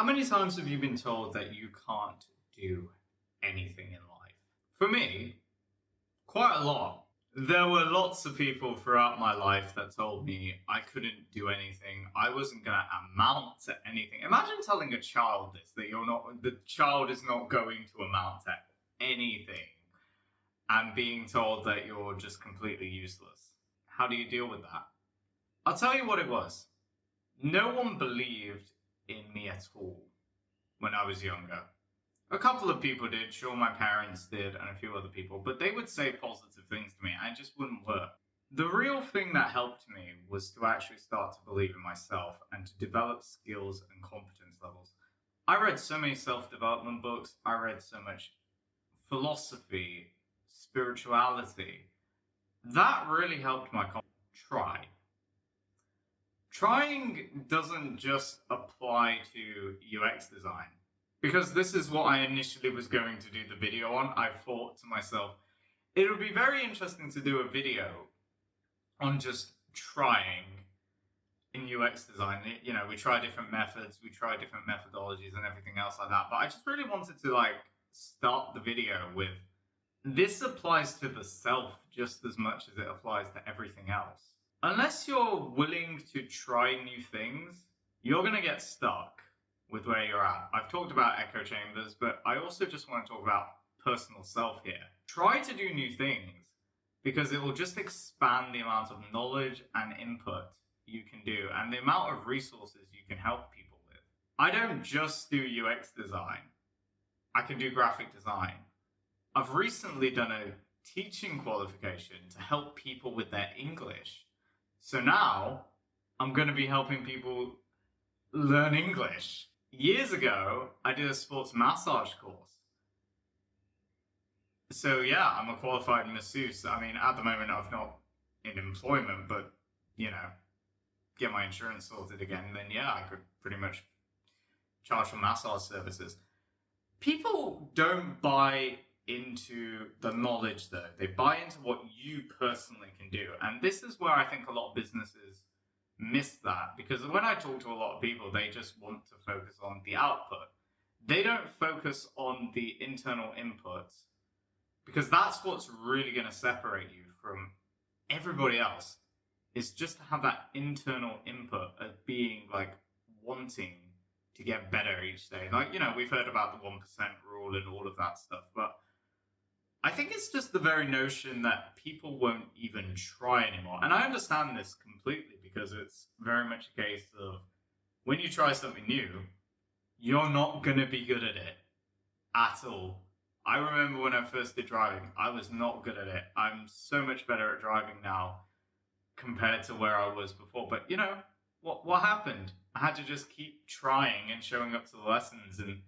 many times have you been told that you can't do anything in life? For me, quite a lot. There were lots of people throughout my life that told me I couldn't do anything. I wasn't going to amount to anything. Imagine telling a child this, that the child is not going to amount to anything, and being told that you're just completely useless. How do you deal with that? I'll tell you what it was. No one believed in me at all when I was younger. A couple of people did, sure, my parents did, and a few other people, but they would say positive things to me, and it just wouldn't work. The real thing that helped me was to actually start to believe in myself and to develop skills and competence levels. I read so many self-development books, I read so much philosophy, spirituality. That really helped my confidence. Trying doesn't just apply to UX design. Because this is what I initially was going to do the video on. I thought to myself, it would be very interesting to do a video on just trying in UX design. You know, we try different methods, we try different methodologies and everything else like that. But I just really wanted to start the video with, this applies to the self just as much as it applies to everything else. Unless you're willing to try new things, you're going to get stuck with where you're at. I've talked about echo chambers, but I also just want to talk about personal self here. Try to do new things because it will just expand the amount of knowledge and input you can do and the amount of resources you can help people with. I don't just do UX design. I can do graphic design. I've recently done a teaching qualification to help people with their English. So now I'm going to be helping people learn English. Years ago, I did a sports massage course. So yeah, I'm a qualified masseuse. I mean, at the moment, I'm not in employment, but, you know, get my insurance sorted again, then yeah, I could pretty much charge for massage services. People don't buy into the knowledge though. They buy into what you personally can do. And this is where I think a lot of businesses miss that, because when I talk to a lot of people, they just want to focus on the output. They don't focus on the internal inputs, because that's what's really going to separate you from everybody else, is just to have that internal input of being wanting to get better each day. We've heard about the 1% rule and all of that stuff, but I think it's just the very notion that people won't even try anymore. And I understand this completely, because it's very much a case of when you try something new, you're not going to be good at it at all. I remember when I first did driving, I was not good at it. I'm so much better at driving now compared to where I was before. But you know, what happened? I had to just keep trying and showing up to the lessons and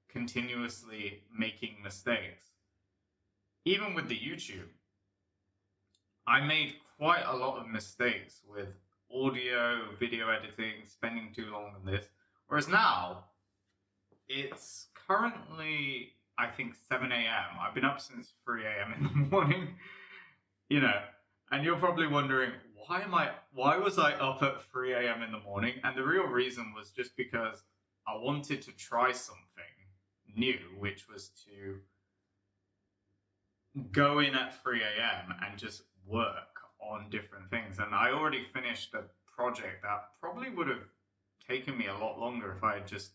continuously making mistakes. Even with the YouTube, I made quite a lot of mistakes with audio, video editing, spending too long on this. Whereas now, it's currently, I think, 7 a.m. I've been up since 3 a.m. in the morning, and you're probably wondering, why was I up at 3 a.m. in the morning? And the real reason was just because I wanted to try something new, which was to go in at 3 a.m. and just work on different things. And I already finished a project that probably would have taken me a lot longer if I had just,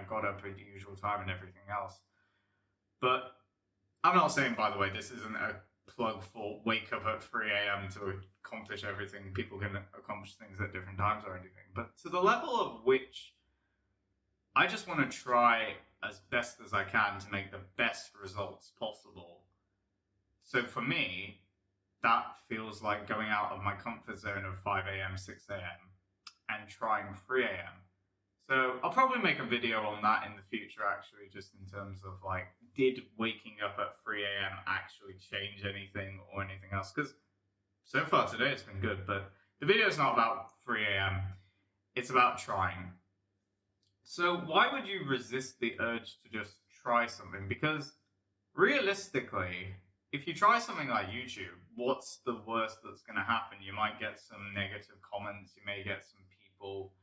got up at the usual time and everything else. But I'm not saying, by the way, this isn't a plug for wake up at 3 a.m. to accomplish everything. People can accomplish things at different times or anything. But to the level of which I just want to try as best as I can to make the best results possible. So for me, that feels like going out of my comfort zone of 5 a.m., 6 a.m. and trying 3 a.m. So I'll probably make a video on that in the future, actually, just in terms of did waking up at 3 a.m. actually change anything or anything else? Because so far today it's been good, but the video is not about 3 a.m. It's about trying. So why would you resist the urge to just try something? Because realistically, if you try something like YouTube, what's the worst that's going to happen? You might get some negative comments. You may get some people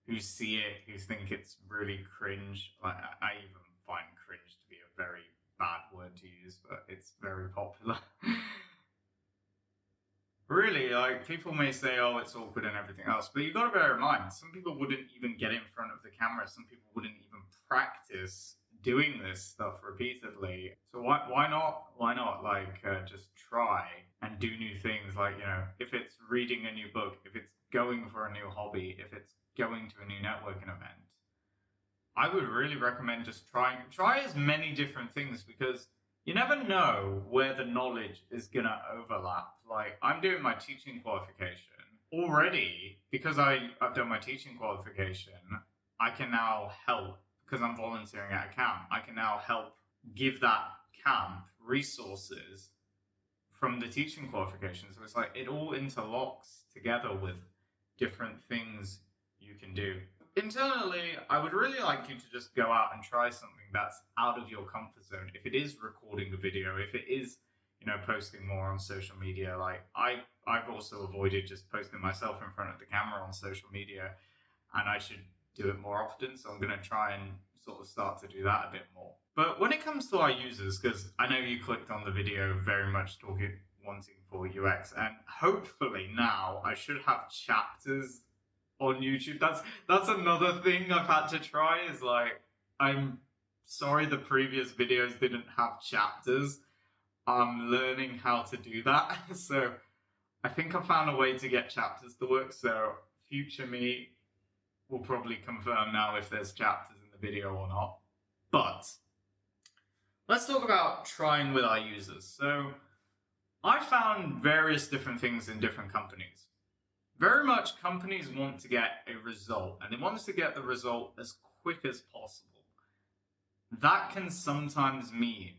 who see it, who think it's really cringe. Like, I even find cringe to be a very bad word to use, but it's very popular. Really, like, people may say, oh, it's awkward and everything else, but you've got to bear in mind, some people wouldn't even get in front of the camera. Some people wouldn't even practice doing this stuff repeatedly. So why not? Why not, like, just try and do new things? Like, you know, if it's reading a new book, if it's going for a new hobby, if it's going to a new networking event, I would really recommend just try as many different things, because you never know where the knowledge is gonna overlap. Like, I'm doing my teaching qualification already. Because I've done my teaching qualification, I can now help, because I'm volunteering at a camp, I can now help give that camp resources from the teaching qualification. So it's like, it all interlocks together with different things you can do. Internally, I would really like you to just go out and try something that's out of your comfort zone. If it is recording a video, if it is, you know, posting more on social media, like I've also avoided just posting myself in front of the camera on social media, and I should do it more often. So I'm going to try and sort of start to do that a bit more. But when it comes to our users, because I know you clicked on the video very much wanting for UX, and hopefully now I should have chapters on YouTube. That's another thing I've had to try, is like, I'm sorry the previous videos didn't have chapters. I'm learning how to do that. So I think I found a way to get chapters to work. So future me will probably confirm now if there's chapters in the video or not. But let's talk about trying with our users. So I found various different things in different companies. Very much companies want to get a result, and they want us to get the result as quick as possible. That can sometimes mean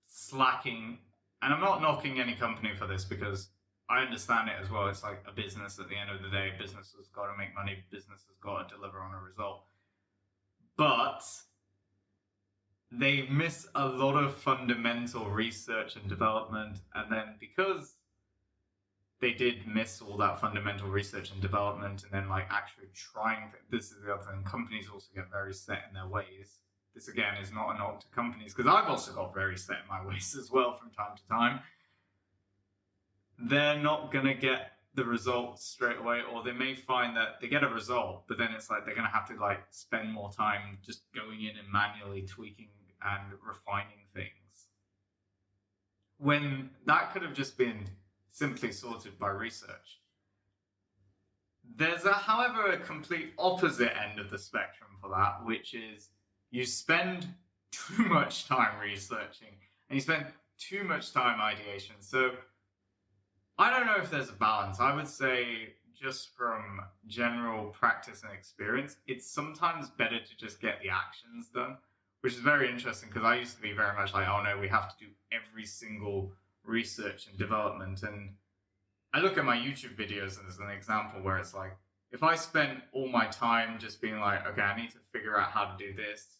slacking, and I'm not knocking any company for this, because I understand it as well. It's like a business at the end of the day. Business has got to make money. Business has got to deliver on a result. But they miss a lot of fundamental research and development, and then because they did miss all that fundamental research and development, and then like actually trying, this is the other thing, companies also get very set in their ways. This again is not a knock to companies, because I've also got very set in my ways as well from time to time. They're not going to get the results straight away, or they may find that they get a result, but then it's like they're going to have to like spend more time just going in and manually tweaking and refining things, when that could have just been simply sorted by research. There's, however, a complete opposite end of the spectrum for that, which is you spend too much time researching and you spend too much time ideation. So I don't know if there's a balance. I would say, just from general practice and experience, it's sometimes better to just get the actions done, which is very interesting, because I used to be very much like, oh no, we have to do every single research and development. And I look at my YouTube videos as an example, where it's like, if I spent all my time just being like, okay, I need to figure out how to do this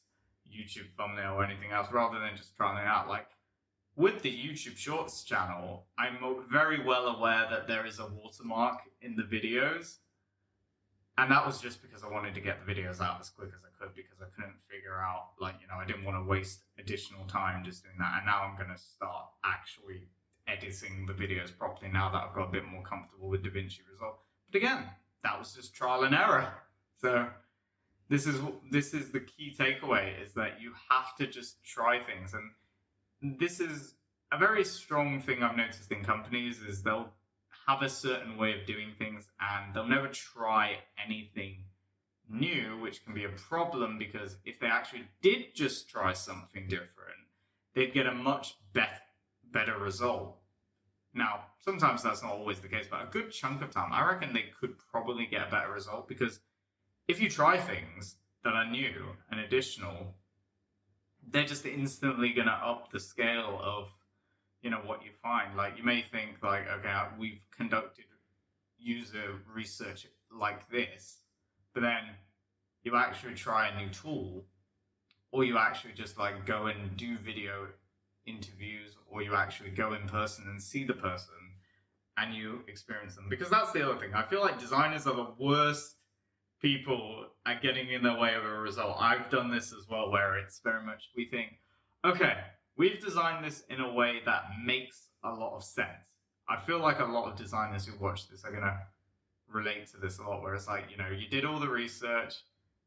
YouTube thumbnail or anything else, rather than just trying it out. Like with the YouTube Shorts channel, I'm very well aware that there is a watermark in the videos. And that was just because I wanted to get the videos out as quick as I could, because I couldn't figure out, like, you know, I didn't want to waste additional time just doing that. And now I'm going to start actually editing the videos properly now that I've got a bit more comfortable with DaVinci Resolve. But again, that was just trial and error. So this is the key takeaway, is that you have to just try things. And this is a very strong thing I've noticed in companies, is they'll have a certain way of doing things and they'll never try anything new, which can be a problem, because if they actually did just try something different, they'd get a much better result. Now, sometimes that's not always the case, but a good chunk of time, I reckon they could probably get a better result, because if you try things that are new and additional, they're just instantly going to up the scale of, you know, what you find. Like, you may think like, okay, we've conducted user research like this, but then you actually try a new tool, or you actually just like go and do video interviews, or you actually go in person and see the person and you experience them. Because that's the other thing. I feel like designers are the worst people are getting in their way of a result. I've done this as well, where it's very much we think, okay, we've designed this in a way that makes a lot of sense. I feel like a lot of designers who watch this are gonna relate to this a lot, where it's like, you did all the research,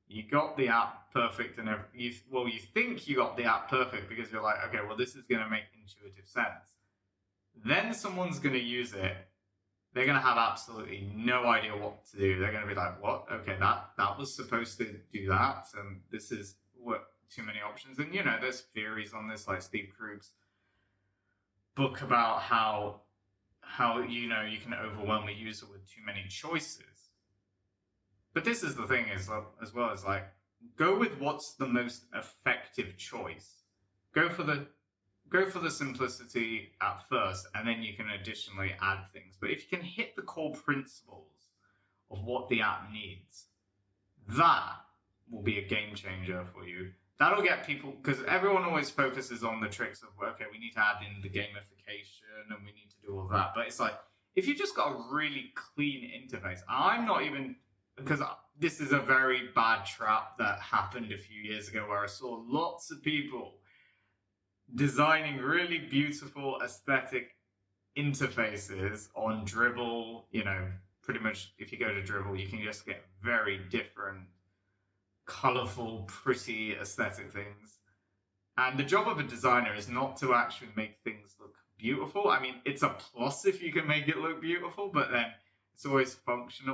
you got the app perfect, and you think you got the app perfect because you're like, okay, well, this is gonna make intuitive sense. Then someone's gonna use it. They're going to have absolutely no idea what to do. They're going to be like, what? Okay, that was supposed to do that. And this is what too many options. And, there's theories on this, like Steve Krug's book about how you can overwhelm a user with too many choices. But this is the thing as well as like, go with what's the most effective choice. Go for the simplicity at first, and then you can additionally add things. But if you can hit the core principles of what the app needs, that will be a game changer for you. That'll get people, because everyone always focuses on the tricks of, okay, we need to add in the gamification and we need to do all that. But it's like, if you just got a really clean interface, I'm not even, because this is a very bad trap that happened a few years ago where I saw lots of people designing really beautiful aesthetic interfaces on Dribbble. Pretty much if you go to Dribbble, you can just get very different, colorful, pretty aesthetic things. And the job of a designer is not to actually make things look beautiful. I mean, it's a plus if you can make it look beautiful, but then it's always function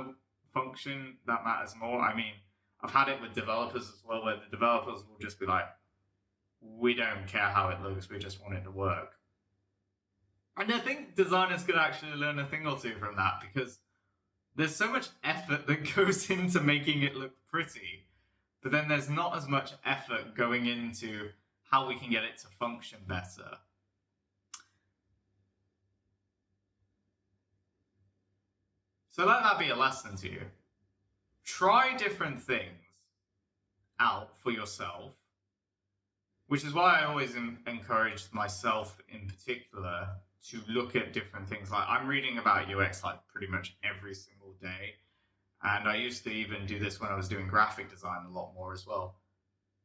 that matters more. I mean, I've had it with developers as well, where the developers will just be like, we don't care how it looks, we just want it to work. And I think designers could actually learn a thing or two from that, because there's so much effort that goes into making it look pretty, but then there's not as much effort going into how we can get it to function better. So let that be a lesson to you. Try different things out for yourself, which is why I always encourage myself in particular to look at different things. Like, I'm reading about UX like pretty much every single day. And I used to even do this when I was doing graphic design a lot more as well.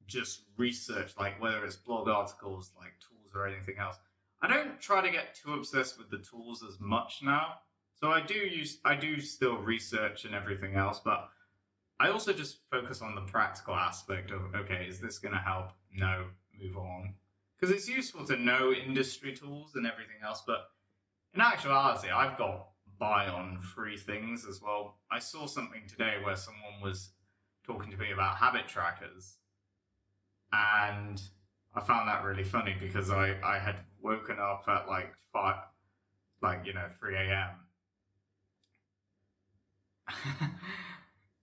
Just research, like whether it's blog articles, like tools or anything else. I don't try to get too obsessed with the tools as much now. So I do still research and everything else, but I also just focus on the practical aspect of, okay, is this going to help? No, move on. Because it's useful to know industry tools and everything else, but in actuality, I've got by on free things as well. I saw something today where someone was talking to me about habit trackers, and I found that really funny because I had woken up at like 3 a.m.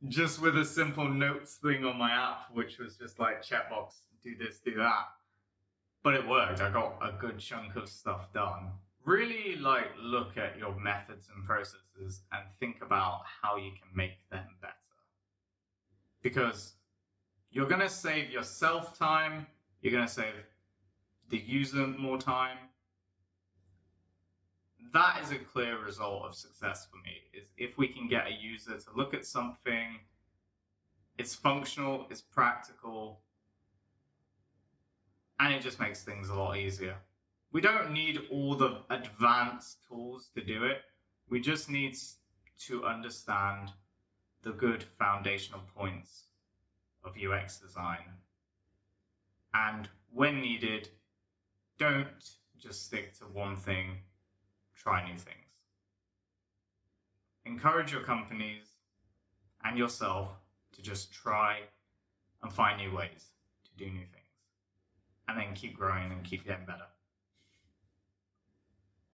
just with a simple notes thing on my app, which was just like checkbox, do this, do that. But it worked. I got a good chunk of stuff done. Really like look at your methods and processes and think about how you can make them better. Because you're going to save yourself time, you're going to save the user more time. That is a clear result of success for me, is if we can get a user to look at something, it's functional, it's practical, and it just makes things a lot easier. We don't need all the advanced tools to do it. We just need to understand the good foundational points of UX design. And when needed, don't just stick to one thing, try new things. Encourage your companies and yourself to just try and find new ways to do new things. And then keep growing and keep getting better.